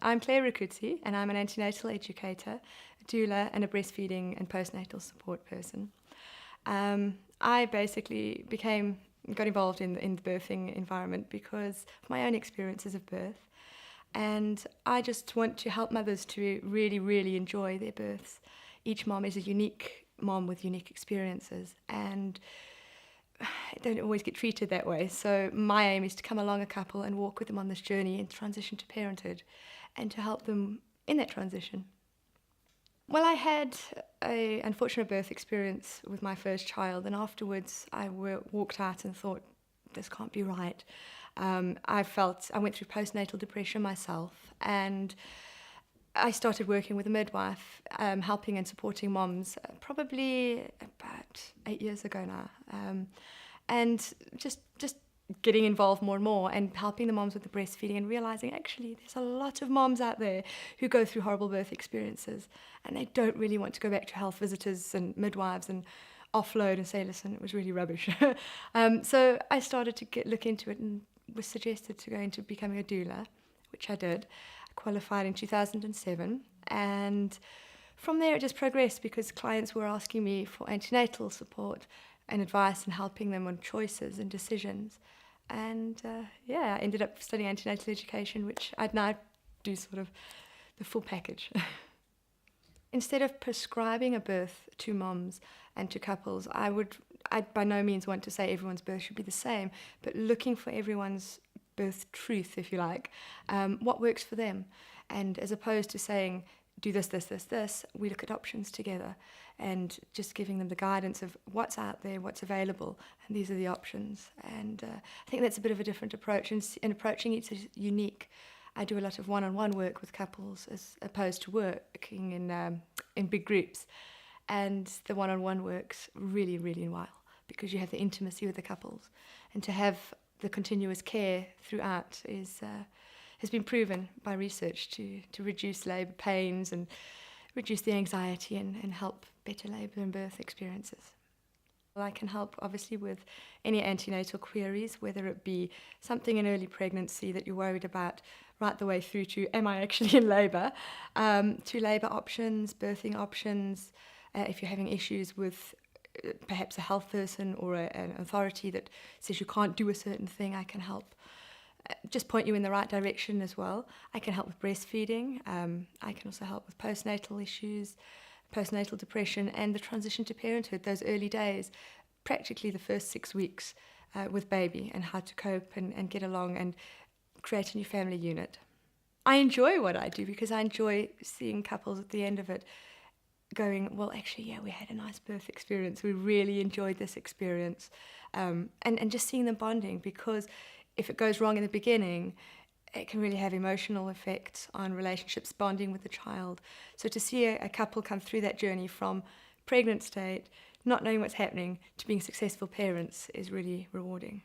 I'm Claire Rocuzzi, and I'm an antenatal educator, a doula, and a breastfeeding and postnatal support person. I basically got involved in the birthing environment because of my own experiences of birth, and I just want to help mothers to really, really enjoy their births. Each mom is a unique mom with unique experiences, and don't always get treated that way. So my aim is to come along a couple and walk with them on this journey and transition to parenthood and to help them in that transition. Well, I had an unfortunate birth experience with my first child, and afterwards I walked out and thought, this can't be right. I went through postnatal depression myself, and I started working with a midwife, helping and supporting moms probably about 8 years ago now. And just getting involved more and more and helping the moms with the breastfeeding and realizing actually there's a lot of moms out there who go through horrible birth experiences and they don't really want to go back to health visitors and midwives and offload and say, listen, it was really rubbish. So I started to look into it and was suggested to go into becoming a doula, which I did. I qualified in 2007, and from there it just progressed because clients were asking me for antenatal support and advice and helping them on choices and decisions. And I ended up studying antenatal education, which I'd now do sort of the full package. Instead of prescribing a birth to moms and to couples, I by no means want to say everyone's birth should be the same, but looking for everyone's birth truth, if you like, what works for them. And as opposed to saying, do this, this, this, this, we look at options together and just giving them the guidance of what's out there, what's available, and these are the options. And I think that's a bit of a different approach, and approaching each is unique. I do a lot of one-on-one work with couples as opposed to working in big groups, and the one-on-one works really, really well because you have the intimacy with the couples, and to have the continuous care throughout has been proven by research to reduce labour pains and reduce the anxiety and help better labour and birth experiences. Well, I can help obviously with any antenatal queries, whether it be something in early pregnancy that you're worried about right the way through to am I actually in labour, to labour options, birthing options, if you're having issues with perhaps a health person or an authority that says you can't do a certain thing, I can help just point you in the right direction as well. I can help with breastfeeding. I can also help with postnatal issues, postnatal depression, and the transition to parenthood, those early days, practically the first 6 weeks with baby, and how to cope and get along and create a new family unit. I enjoy what I do because I enjoy seeing couples at the end of it going, well, actually, yeah, we had a nice birth experience. We really enjoyed this experience. And just seeing them bonding, because if it goes wrong in the beginning, it can really have emotional effects on relationships, bonding with the child. So to see a couple come through that journey from pregnant state, not knowing what's happening, to being successful parents is really rewarding.